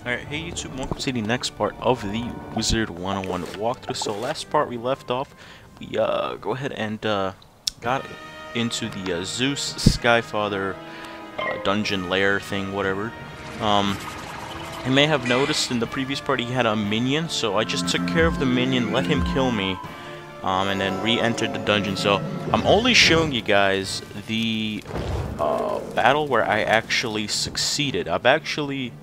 Alright, hey YouTube, welcome to the next part of the Wizard101 walkthrough. So last part we left off, we go ahead and got into the Zeus Skyfather dungeon lair thing, whatever. You may have noticed in the previous part he had a minion, so I just took care of the minion, let him kill me, and then re-entered the dungeon. So I'm only showing you guys the battle where I actually succeeded. I've actually,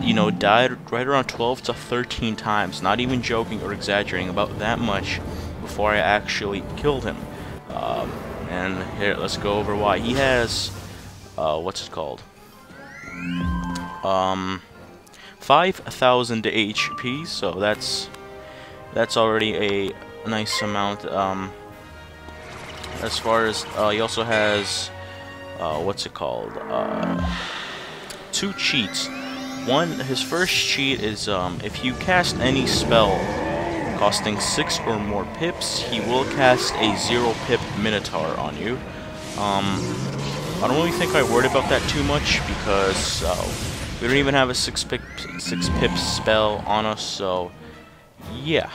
you know, died right around 12 to 13 times, not even joking or exaggerating, about that much before I actually killed him. And here, let's go over why. He has, what's it called? 5,000 HP, so that's already a nice amount. As far as, he also has, what's it called? 2 cheats. His first cheat is if you cast any spell costing 6 or more pips, he will cast a 0-pip Minotaur on you. I don't really think I worried about that too much because we don't even have a 6-pip spell on us, so yeah.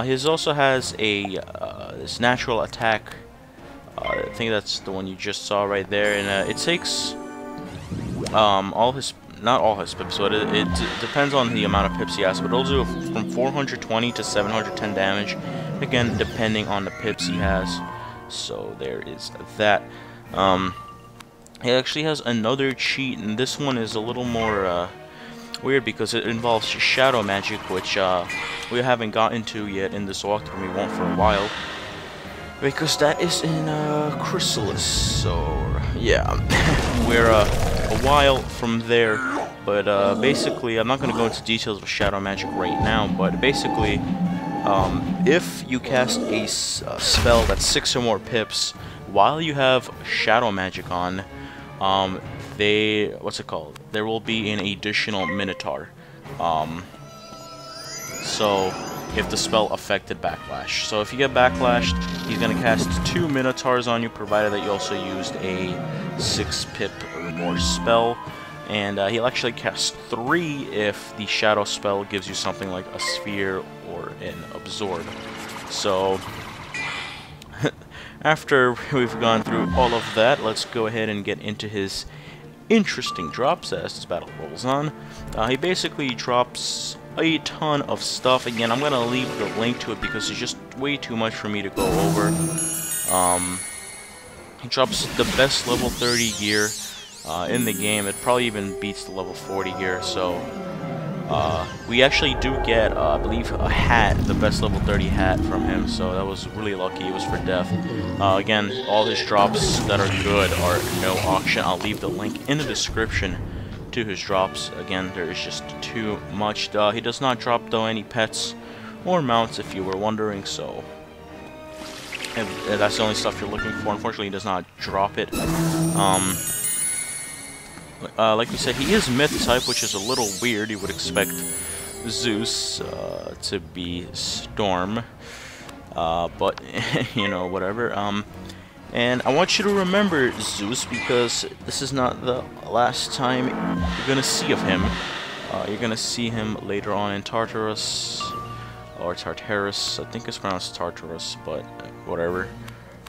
His also has a this natural attack. I think that's the one you just saw right there, and it takes not all his pips, but it depends on the amount of pips he has, but it'll do from 420 to 710 damage, again, depending on the pips he has. So there is that. He actually has another cheat, and this one is a little more weird because it involves shadow magic, which we haven't gotten to yet in this walkthrough. We won't for a while, because that is in Chrysalis. So yeah, we're a while from there. But basically, I'm not going to go into details of shadow magic right now, but basically, if you cast a spell that's 6 or more pips while you have shadow magic on, what's it called? There will be an additional Minotaur. So if the spell affected Backlash. So if you get Backlashed, he's going to cast 2 Minotaurs on you, provided that you also used a 6-pip or more spell. And he'll actually cast 3 if the shadow spell gives you something like a sphere or an absorb. So after we've gone through all of that, let's go ahead and get into his interesting drops as this battle rolls on. He basically drops a ton of stuff. Again, I'm going to leave the link to it because it's just way too much for me to go over. He drops the best level 30 gear in the game. It probably even beats the level 40 gear. So we actually do get, I believe, a hat, the best level 30 hat from him. So that was really lucky. It was for death. Again, all his drops that are good are no auction. I'll leave the link in the description to his drops. Again, there is just too much. He does not drop, though, any pets or mounts, if you were wondering. So and that's the only stuff you're looking for. Unfortunately, he does not drop it. Like we said, he is myth type, which is a little weird. You would expect Zeus to be Storm, but you know, whatever. And I want you to remember Zeus, because this is not the last time you're gonna see of him. You're gonna see him later on in Tartarus, or Tartarus. I think it's pronounced Tartarus, but whatever.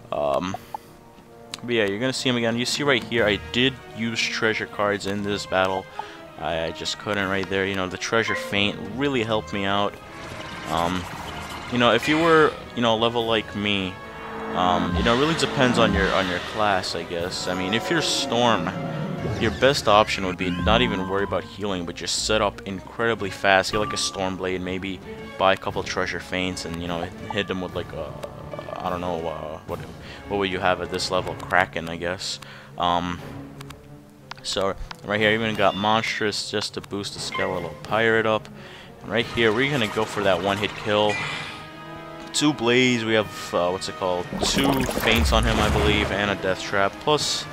But yeah, you're gonna see him again. You see right here, I did use treasure cards in this battle. I just couldn't right there. You know, the treasure feint really helped me out. You know, if you were, you know, a level like me, you know, it really depends on your class, I guess. I mean, if you're Storm, your best option would be not even worry about healing, but just set up incredibly fast. Get like a Storm Blade, maybe buy a couple treasure feints, and you know, hit them with like a, I don't know, what would you have at this level? Kraken, I guess. So right here, you even got Monstrous just to boost the Skeletal Pirate up. And right here, we're gonna go for that one-hit kill. 2 Blades. We have what's it called? 2 feints on him, I believe, and a Death Trap, plus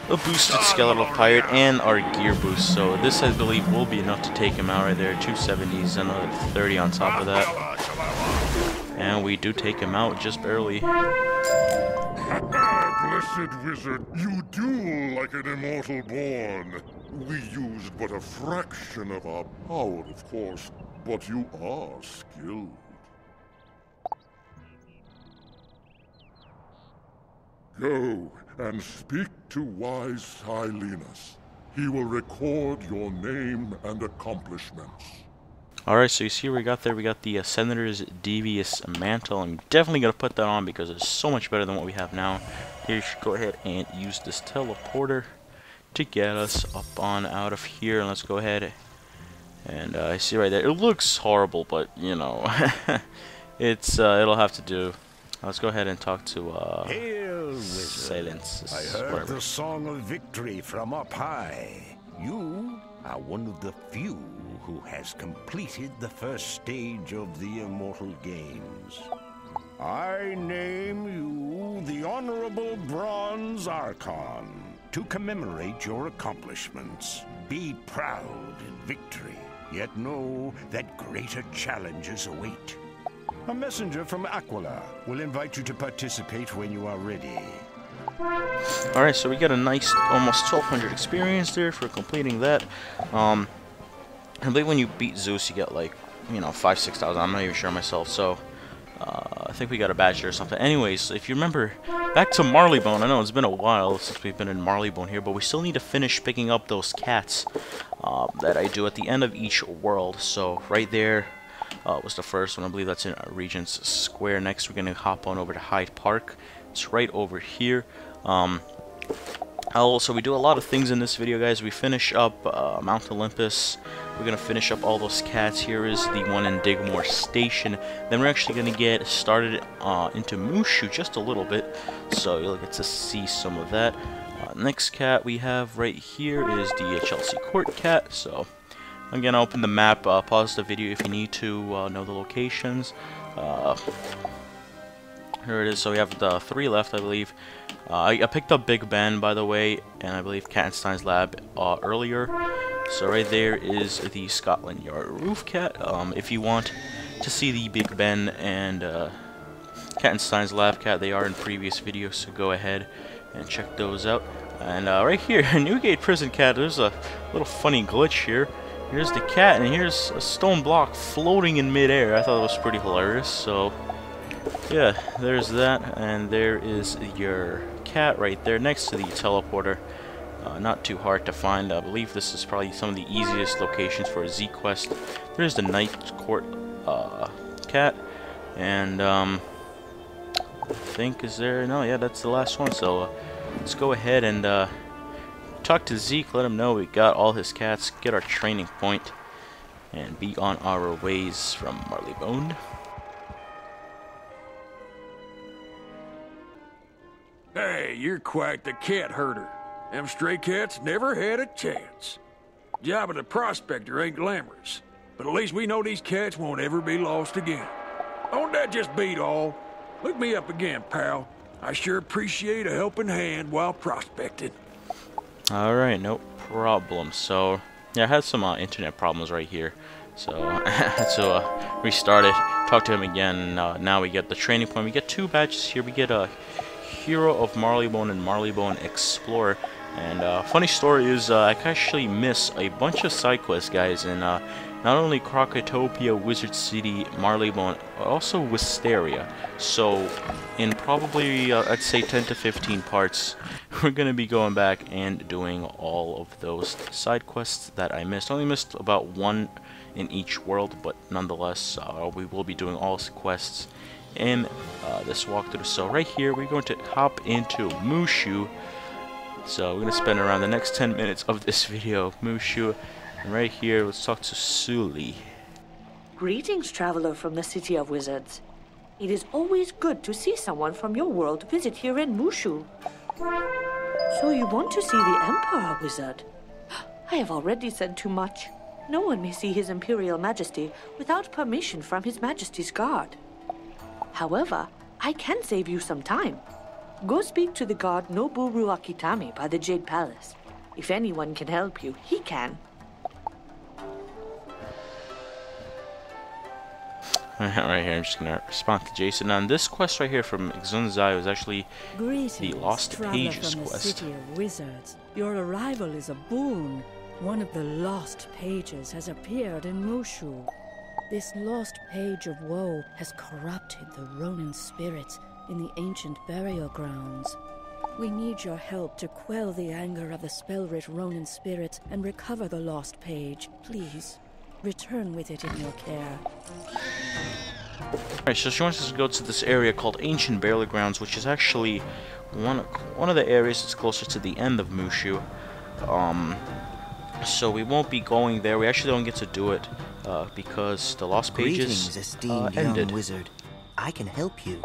a boosted Skeletal Pirate and our gear boost. So this, I believe, will be enough to take him out right there. 270s, another 30 on top of that. And we do take him out just barely. Blessed wizard, you do like an immortal born. We used but a fraction of our power, of course, but you are skilled. Go and speak to wise Silenus. He will record your name and accomplishments. Alright, so you see what we got there? We got the Senator's Devious Mantle. I'm definitely going to put that on because it's so much better than what we have now. Here, you should go ahead and use this teleporter to get us up on out of here. And let's go ahead and I see right there. It looks horrible, but, you know, it'll have to do. Let's go ahead and talk to Hail, wizard. Silence. I heard the song of victory from up high. You are one of the few who has completed the first stage of the immortal games. I name you the Honorable Bronze Archon to commemorate your accomplishments. Be proud in victory, yet know that greater challenges await. A messenger from Aquila will invite you to participate when you are ready. Alright, so we got a nice almost 1200 experience there for completing that. I believe when you beat Zeus you get like, you know, 5,000-6,000, I'm not even sure myself, so I think we got a badge or something. Anyways, if you remember, back to Marleybone. I know it's been a while since we've been in Marleybone here, but we still need to finish picking up those cats that I do at the end of each world. So right there was the first one. I believe that's in Regent's Square. Next we're going to hop on over to Hyde Park. It's right over here. So we do a lot of things in this video, guys. We finish up Mount Olympus. We're going to finish up all those cats. Here is the one in Digmore Station. Then we're actually going to get started into Mushu just a little bit, so you'll get to see some of that. Next cat we have right here is the Chelsea Court cat. So again, I'll open the map, pause the video if you need to know the locations. Here it is. So we have the 3 left, I believe. I picked up Big Ben, by the way, and I believe Katzenstein's Lab earlier. So right there is the Scotland Yard Roof Cat. If you want to see the Big Ben and Katzenstein's Lab Cat, they are in previous videos, so go ahead and check those out. And right here, Newgate Prison Cat, there's a little funny glitch here. Here's the cat, and here's a stone block floating in midair. I thought it was pretty hilarious, so yeah, there's that, and there is your cat right there next to the teleporter. Not too hard to find. I believe this is probably some of the easiest locations for a Z quest. There's the Night Court cat, and I think is there? No, yeah, that's the last one. So let's go ahead and talk to Zeke. Let him know we got all his cats. Get our training point, and be on our ways from Marleybone. Hey, you're quite the cat herder. Them stray cats never had a chance. Job of the prospector ain't glamorous, but at least we know these cats won't ever be lost again. Don't that just beat all? Look me up again, pal. I sure appreciate a helping hand while prospecting. Alright, no problem. So, yeah, I had some internet problems right here. So, I had to restart it, talk to him again. Now we get the training point. We get 2 badges here. We get a Hero of Marleybone and Marleybone Explorer. And funny story is I actually miss a bunch of side quests, guys, in not only Crocotopia, Wizard City, Marleybone, but also Wisteria. So in probably I'd say 10 to 15 parts, we're gonna be going back and doing all of those side quests that I missed. I only missed about 1 in each world, but nonetheless we will be doing all quests in this walkthrough. So right here we're going to hop into Mushu. So we're going to spend around the next 10 minutes of this video, Mushu. And right here, let's talk to Sully. Greetings, traveler from the City of Wizards. It is always good to see someone from your world visit here in Mushu. So you want to see the Emperor, Wizard? I have already said too much. No one may see His Imperial Majesty without permission from His Majesty's guard. However, I can save you some time. Go speak to the guard Noburu Akitami by the Jade Palace. If anyone can help you, he can. Right here, I'm just gonna respond to Jason. Now, this quest right here from Xunzai was actually Greetings, the Lost traveler Pages from the quest. City of Wizards. Your arrival is a boon. One of the Lost Pages has appeared in Mushu. This Lost Page of Woe has corrupted the Ronin spirits in the ancient burial grounds. We need your help to quell the anger of the spell-writ Ronin spirits and recover the Lost Page. Please, return with it in your care. Alright, so she wants us to go to this area called Ancient Burial Grounds, which is actually one of the areas that's closer to the end of Mushu. So we won't be going there. We actually don't get to do it because the Lost Pages Greetings, esteemed ended. young wizard. I can help you.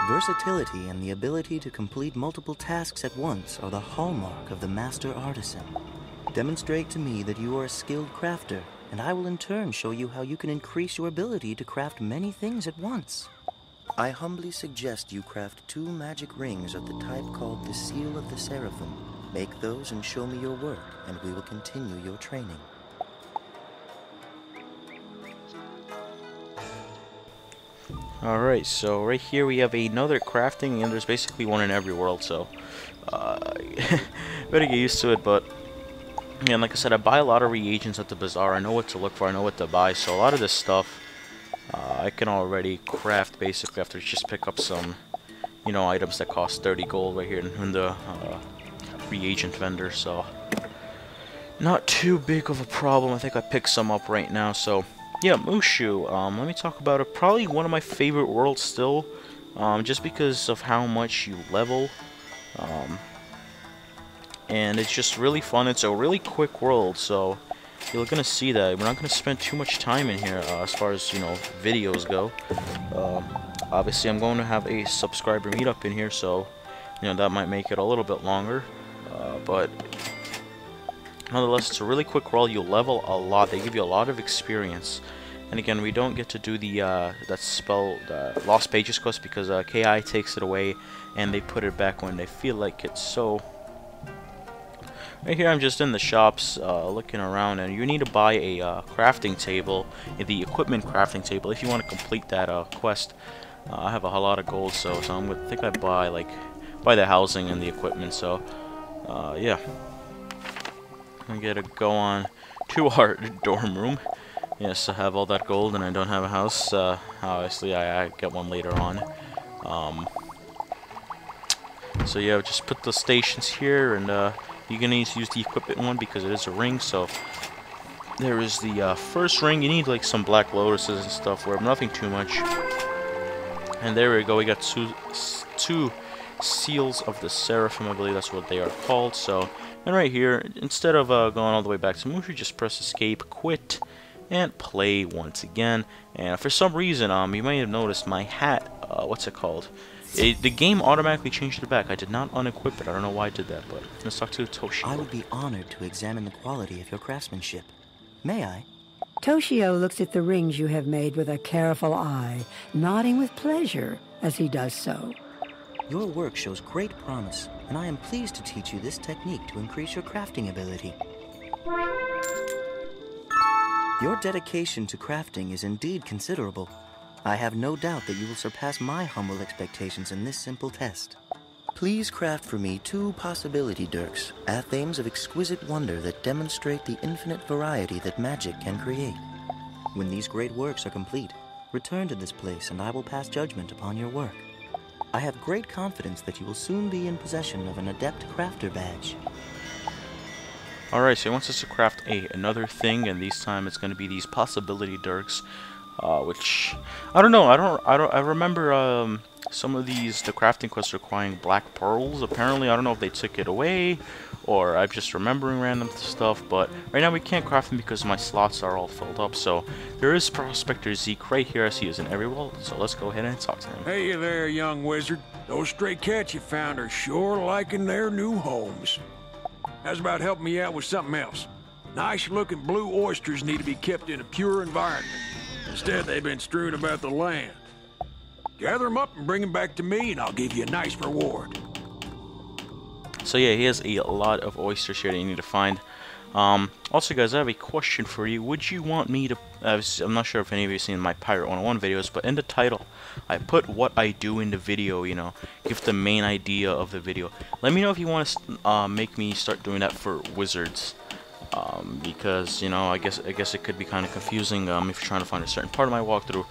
Versatility and the ability to complete multiple tasks at once are the hallmark of the master artisan. Demonstrate to me that you are a skilled crafter, and I will in turn show you how you can increase your ability to craft many things at once. I humbly suggest you craft 2 magic rings of the type called the Seal of the Seraphim. Make those and show me your work, and we will continue your training. Alright, so right here we have another crafting, and there's basically one in every world, so better get used to it. But yeah, like I said, I buy a lot of reagents at the bazaar. I know what to look for, I know what to buy, so a lot of this stuff I can already craft basically after just pick up some, you know, items that cost 30 gold right here in the reagent vendor, so not too big of a problem. I think I picked some up right now. So yeah, Mushu, let me talk about it. Probably one of my favorite worlds still, just because of how much you level, and it's just really fun. It's a really quick world, so you're gonna see that. We're not gonna spend too much time in here as far as, you know, videos go. Obviously, I'm going to have a subscriber meetup in here, so you know that might make it a little bit longer, but nonetheless, it's a really quick world. You'll level a lot. They give you a lot of experience. And again, we don't get to do the that spell, the Lost Pages quest, because KI takes it away and they put it back when they feel like it. So right here, I'm just in the shops looking around, and you need to buy a crafting table, the equipment crafting table, if you want to complete that quest. I have a lot of gold, so I'm gonna think I buy the housing and the equipment. So yeah. I gotta go on to our dorm room. Yes, I have all that gold and I don't have a house. Obviously, I get one later on. So yeah, just put the stations here, and you're gonna need to use the equipment one because it is a ring. So there is the first ring. You need like some black lotuses and stuff, where nothing too much. And there we go. We got two Seals of the Seraphim, I believe that's what they are called. So. And right here, instead of going all the way back to Mushu, just press escape, quit, and play once again. And for some reason, you may have noticed my hat, what's it called? The game automatically changed it back. I did not unequip it. I don't know why I did that, but let's talk to Toshio. I would be honored to examine the quality of your craftsmanship. May I? Toshio looks at the rings you have made with a careful eye, nodding with pleasure as he does so. Your work shows great promise, and I am pleased to teach you this technique to increase your crafting ability. Your dedication to crafting is indeed considerable. I have no doubt that you will surpass my humble expectations in this simple test. Please craft for me 2 possibility dirks, athames of exquisite wonder that demonstrate the infinite variety that magic can create. When these great works are complete, return to this place and I will pass judgment upon your work. I have great confidence that you will soon be in possession of an Adept Crafter badge. Alright, so he wants us to craft another thing, and this time it's going to be these possibility dirks, which I don't know. I remember some of the crafting quests requiring black pearls. Apparently, I don't know if they took it away or I'm just remembering random stuff, but right now we can't craft them because my slots are all filled up. So there is Prospector Zeke right here, as he is in every world. So let's go ahead and talk to him. Hey there, young wizard. Those stray cats you found are sure liking their new homes. How's about helping me out with something else? Nice-looking blue oysters need to be kept in a pure environment. Instead, they've been strewn about the land. Gather them up and bring them back to me, and I'll give you a nice reward. So yeah, he has a lot of oysters here that you need to find. Also, guys, I have a question for you. Would you want me to... I'm not sure if any of you have seen my Pirate 101 videos, but in the title, I put what I do in the video, you know, give the main idea of the video. Let me know if you want to make me start doing that for Wizards. Because, you know, I guess it could be kind of confusing if you're trying to find a certain part of my walkthrough.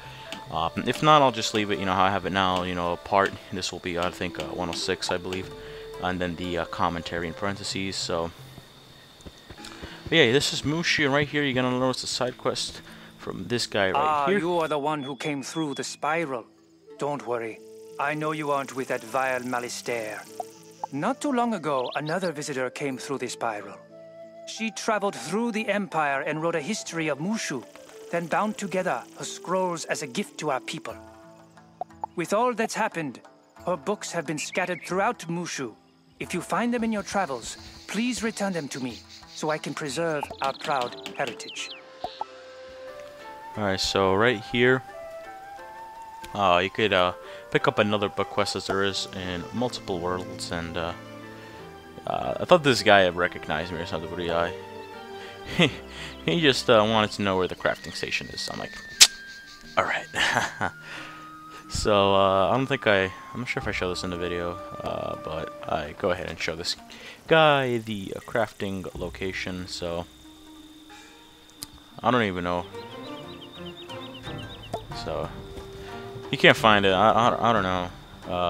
If not, I'll just leave it, you know, how I have it now, you know, a part. This will be, I think, 106, I believe. And then the commentary in parentheses, so... But yeah, this is Mushu, and right here you're gonna notice a side quest from this guy right here. You are the one who came through the spiral. Don't worry, I know you aren't with that vile Malistaire. Not too long ago, another visitor came through the spiral. She traveled through the Empire and wrote a history of Mushu, then bound together her scrolls as a gift to our people. With all that's happened, her books have been scattered throughout Mushu. If you find them in your travels, please return them to me, so I can preserve our proud heritage. Alright, so right here, you could pick up another book quest as there is in multiple worlds, and I thought this guy had recognized me or something, but he just wanted to know where the crafting station is. So I'm like, alright. So, I'm not sure if I show this in the video, but I go ahead and show this guy the crafting location, so, I don't even know, so, you can't find it. I don't know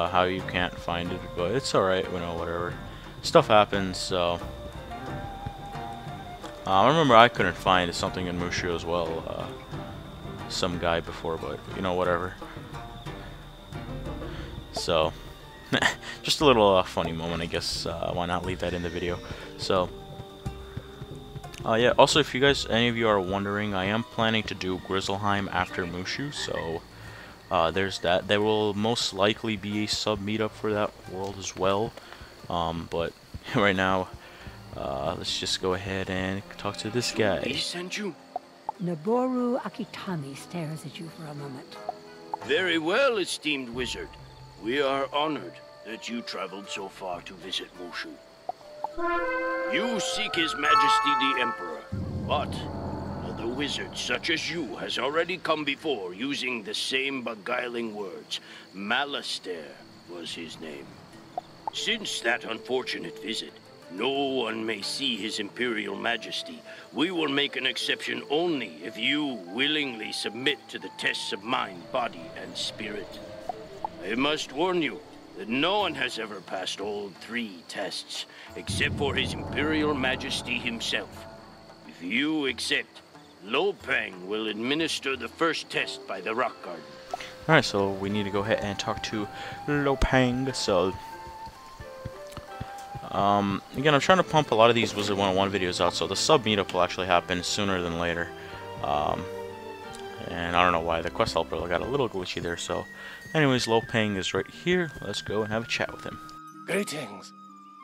how you can't find it, but it's alright, you know, whatever, stuff happens. So, I remember I couldn't find something in Mushu as well, some guy before, but, you know, whatever. So, just a little funny moment, I guess. Why not leave that in the video? So, yeah. Also, if you guys, any of you are wondering, I am planning to do Grizzleheim after Mushu. So, there's that. There will most likely be a sub meetup for that world as well. But right now, let's just go ahead and talk to this guy. He sent you? Noboru Akitami stares at you for a moment. Very well, esteemed wizard. We are honored that you traveled so far to visit Mushu. You seek His Majesty the Emperor, but other wizards such as you has already come before using the same beguiling words. Malistaire was his name. Since that unfortunate visit, no one may see His Imperial Majesty. We will make an exception only if you willingly submit to the tests of mind, body, and spirit. I must warn you that no one has ever passed all 3 tests, except for His Imperial Majesty himself. If you accept, Lopang will administer the first test by the Rock Garden. Alright, so we need to go ahead and talk to Lopang. So, again, I'm trying to pump a lot of these Wizard101 videos out, so the sub meetup will actually happen sooner than later. And I don't know why, the quest helper got a little glitchy there, so... Anyways, Lopang is right here. Let's go and have a chat with him. Greetings.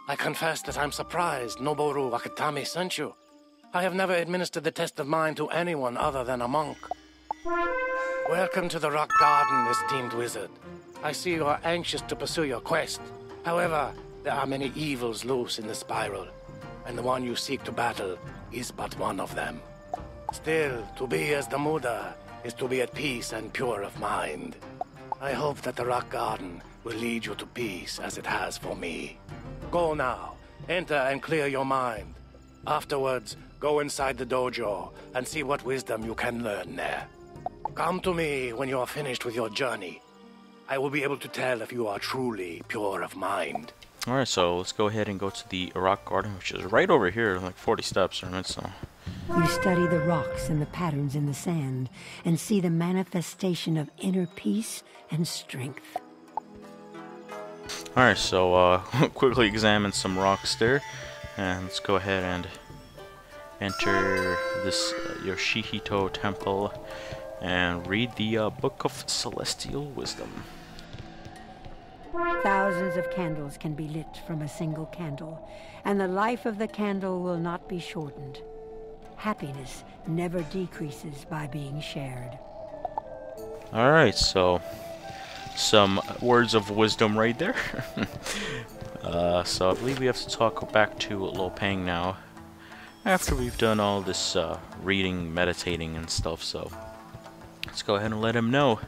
I confess that I'm surprised Noboru Akitami sent you. I have never administered the test of mind to anyone other than a monk. Welcome to the Rock Garden, esteemed wizard. I see you are anxious to pursue your quest. However, there are many evils loose in the spiral, and the one you seek to battle is but one of them. Still, to be as the Muda is to be at peace and pure of mind. I hope that the Rock Garden will lead you to peace as it has for me. Go now, enter and clear your mind. Afterwards, go inside the dojo and see what wisdom you can learn there. Come to me when you are finished with your journey. I will be able to tell if you are truly pure of mind. Alright, so let's go ahead and go to the Rock Garden, which is right over here, like 40 steps or so. You study the rocks and the patterns in the sand and see the manifestation of inner peace and strength. Alright, so quickly examine some rocks there, and let's go ahead and enter this Yoshihito Temple and read the Book of Celestial Wisdom. Thousands of candles can be lit from a single candle, and the life of the candle will not be shortened. Happiness never decreases by being shared. Alright, so some words of wisdom right there. So I believe we have to talk back to Lopang now. after we've done all this reading, meditating, and stuff. So let's go ahead and let him know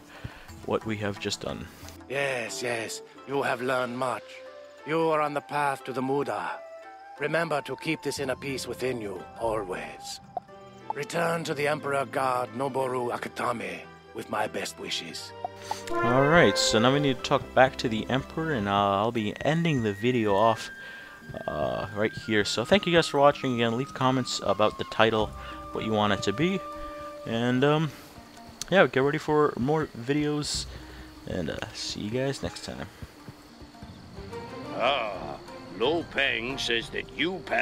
what we have just done. Yes, yes, you have learned much. You are on the path to the Muda. Remember to keep this inner peace within you, always. Return to the Emperor God Noboru Akatame with my best wishes. Alright, so now we need to talk back to the Emperor, and I'll be ending the video off right here. So thank you guys for watching. Again, leave comments about the title, what you want it to be, and yeah, get ready for more videos, and see you guys next time. Ah, Lo Peng says that you passed